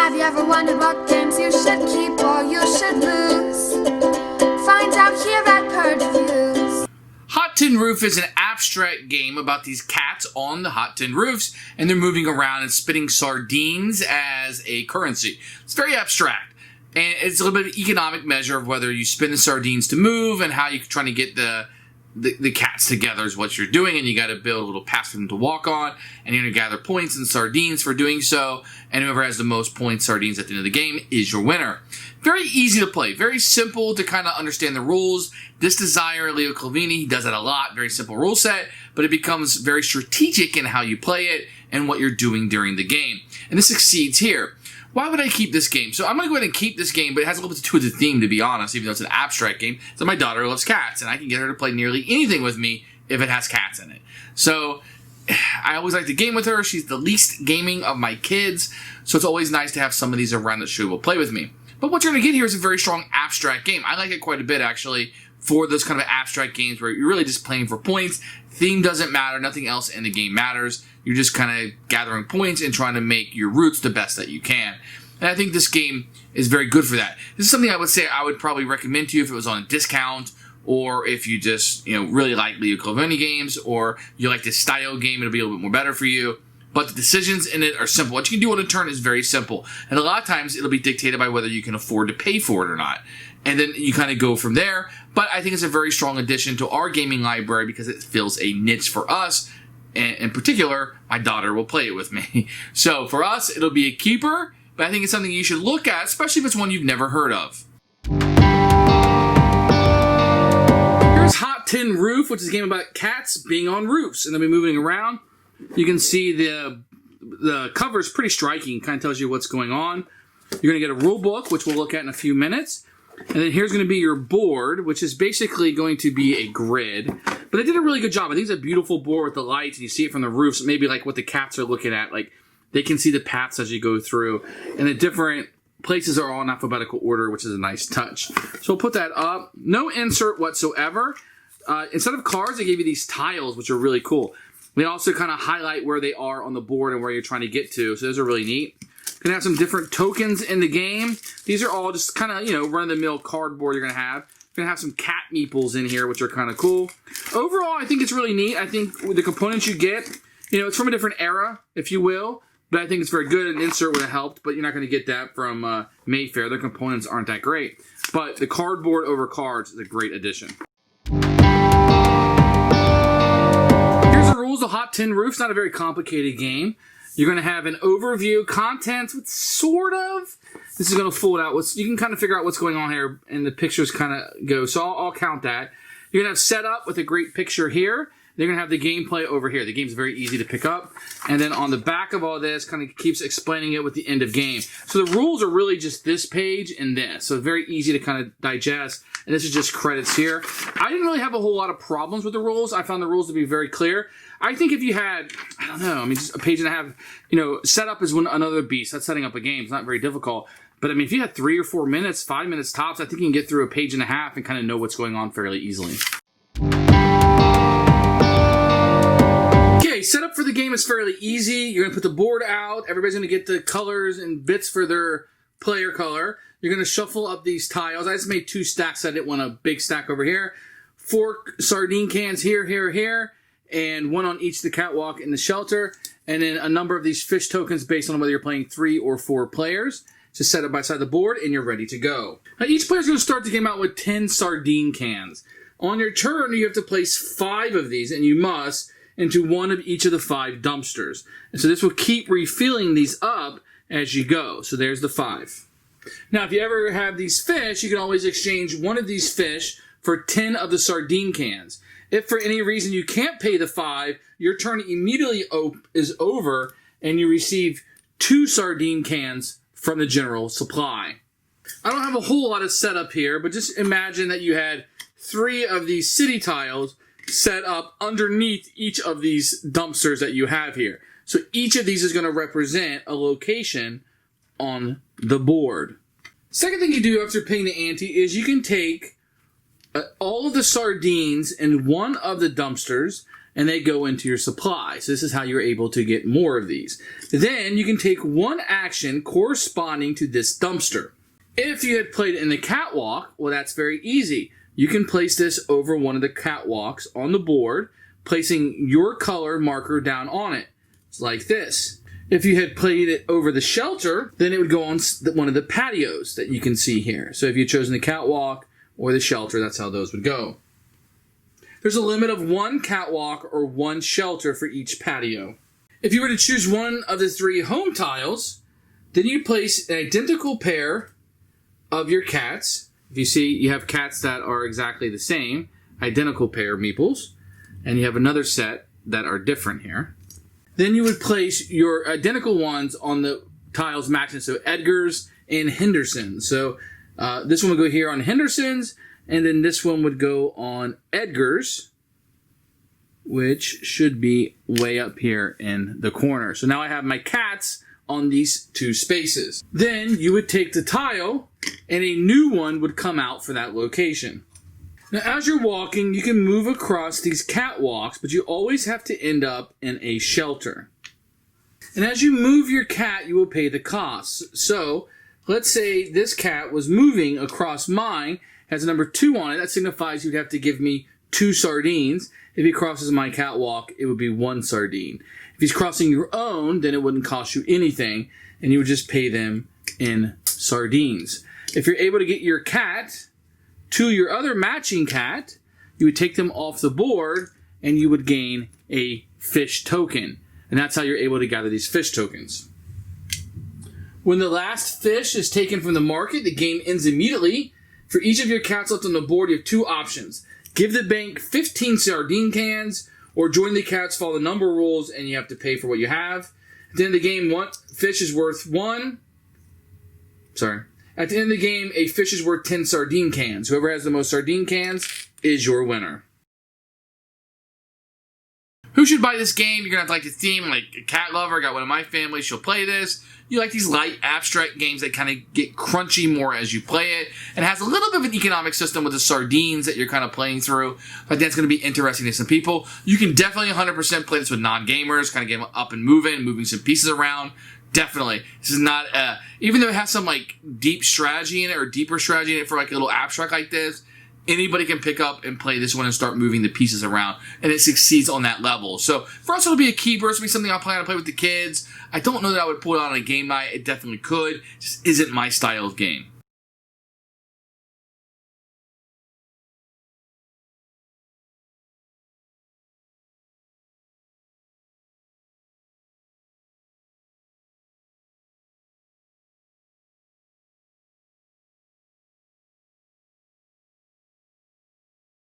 Have you ever wondered what games you should keep or you should lose? Find out here at Purge Reviews. Hot Tin Roof is an abstract game about these cats on the hot tin roofs, and they're moving around and spitting sardines as a currency. It's very abstract, and it's a little bit of an economic measure of whether you spin the sardines to move and how you're trying to get the cats together is what you're doing, and you got to build a little path for them to walk on, and you're going to gather points and sardines for doing so, and whoever has the most points sardines at the end of the game is your winner. Very easy to play, very simple to kind of understand the rules. This designer, Leo Calvini, he does that a lot, very simple rule set, but it becomes very strategic in how you play it and what you're doing during the game, and this succeeds here. Why would I keep this game? So I'm going to go ahead and keep this game, but it has a little bit to do with the theme, to be honest, even though it's an abstract game. So my daughter loves cats, and I can get her to play nearly anything with me if it has cats in it. So I always like to game with her. She's the least gaming of my kids, so it's always nice to have some of these around that she will play with me. But what you're going to get here is a very strong abstract game. I like it quite a bit, actually, for those kind of abstract games where you're really just playing for points. Theme doesn't matter. Nothing else in the game matters. You're just kind of gathering points and trying to make your routes the best that you can. And I think this game is very good for that. This is something I would say I would probably recommend to you if it was on a discount, or if you just, really like Leo Calvini games, or you like this style game, it'll be a little bit more better for you. But the decisions in it are simple. What you can do on a turn is very simple. And a lot of times it'll be dictated by whether you can afford to pay for it or not. And then you kind of go from there. But I think it's a very strong addition to our gaming library because it fills a niche for us. And in particular, my daughter will play it with me. So for us, it'll be a keeper. But I think it's something you should look at, especially if it's one you've never heard of. Here's Hot Tin Roof, which is a game about cats being on roofs and they'll be moving around. You can see the cover is pretty striking. Kind of tells you what's going on. You're going to get a rule book, which we'll look at in a few minutes. And then here's going to be your board, which is basically going to be a grid. But they did a really good job. I think it's a beautiful board with the lights, and you see it from the roofs. Maybe like what the cats are looking at. Like they can see the paths as you go through. And the different places are all in alphabetical order, which is a nice touch. So we'll put that up. No insert whatsoever. Instead of cards, they gave you these tiles, which are really cool. They also kind of highlight where they are on the board and where you're trying to get to. So those are really neat. Going to have some different tokens in the game. These are all just kind of, run-of-the-mill cardboard you're going to have. You're going to have some cat meeples in here, which are kind of cool. Overall, I think it's really neat. I think with the components you get, it's from a different era, if you will. But I think it's very good. An insert would have helped, but you're not going to get that from Mayfair. Their components aren't that great. But the cardboard over cards is a great addition. Here's the rules of Hot Tin Roof. It's not a very complicated game. You're going to have an overview, contents, with sort of. This is going to fold out. You can kind of figure out what's going on here, and the pictures kind of go. So I'll count that. You're going to have setup with a great picture here. They're going to have the gameplay over here. The game's very easy to pick up. And then on the back of all this, kind of keeps explaining it with the end of game. So the rules are really just this page and this. So very easy to kind of digest. And this is just credits here. I didn't really have a whole lot of problems with the rules. I found the rules to be very clear. I think if you had, just a page and a half, setup is another beast. That's setting up a game. It's not very difficult. But if you had 3 or 4 minutes, 5 minutes tops, I think you can get through a page and a half and kind of know what's going on fairly easily. Okay, setup for the game is fairly easy. You're going to put the board out. Everybody's going to get the colors and bits for their player color. You're going to shuffle up these tiles. I just made 2 stacks. I didn't want a big stack over here. 4 sardine cans here, here, here. And 1 on each of the catwalk in the shelter. And then a number of these fish tokens based on whether you're playing 3 or 4 players. Just set it by side of the board and you're ready to go. Now each player's going to start the game out with 10 sardine cans. On your turn, you have to place 5 of these, and you must, into one of each of the 5 dumpsters. And so this will keep refilling these up as you go. So there's the 5. Now, if you ever have these fish, you can always exchange one of these fish for 10 of the sardine cans. If for any reason you can't pay the 5, your turn immediately is over, and you receive 2 sardine cans from the general supply. I don't have a whole lot of setup here, but just imagine that you had 3 of these city tiles set up underneath each of these dumpsters that you have here. So each of these is going to represent a location on the board. Second thing you do after paying the ante is you can take all of the sardines in one of the dumpsters and they go into your supply. So this is how you're able to get more of these. Then you can take one action corresponding to this dumpster. If you had played in the catwalk, well, that's very easy. You can place this over one of the catwalks on the board, placing your color marker down on it. It's like this. If you had played it over the shelter, then it would go on one of the patios that you can see here. So if you'd chosen the catwalk or the shelter, that's how those would go. There's a limit of one catwalk or one shelter for each patio. If you were to choose one of the 3 home tiles, then you place an identical pair of your cats. If you see, you have cats that are exactly the same, identical pair of meeples, and you have another set that are different here. Then you would place your identical ones on the tiles matching, so Edgar's and Henderson's. So this one would go here on Henderson's, and then this one would go on Edgar's, which should be way up here in the corner. So now I have my cats on these 2 spaces. Then you would take the tile, and a new one would come out for that location. Now, as you're walking, you can move across these catwalks, but you always have to end up in a shelter. And as you move your cat, you will pay the costs. So, let's say this cat was moving across mine, has a number 2 on it. That signifies you'd have to give me 2 sardines. If he crosses my catwalk, it would be 1 sardine. If he's crossing your own, then it wouldn't cost you anything, and you would just pay them in sardines. If you're able to get your cat to your other matching cat, you would take them off the board and you would gain a fish token. And that's how you're able to gather these fish tokens. When the last fish is taken from the market, the game ends immediately. For each of your cats left on the board, you have 2 options. Give the bank 15 sardine cans, or join the cats, follow the number rules, and you have to pay for what you have. At the end of the game, one fish is worth 1. At the end of the game, a fish is worth 10 sardine cans. Whoever has the most sardine cans is your winner. Who should buy this game? You're going to have to like the theme, like a cat lover. I got one in my family. She'll play this. You like these light, abstract games that kind of get crunchy more as you play it. And has a little bit of an economic system with the sardines that you're kind of playing through. I think that's going to be interesting to some people. You can definitely 100% play this with non-gamers, kind of get up and moving some pieces around. Definitely. This is not, even though it has some like deep strategy in it or deeper strategy in it for like a little abstract like this, anybody can pick up and play this one and start moving the pieces around, and it succeeds on that level. So for us, it'll be a keeper. It'll be something I'll plan to play with the kids. I don't know that I would pull it on a game night. It definitely could. It just isn't my style of game.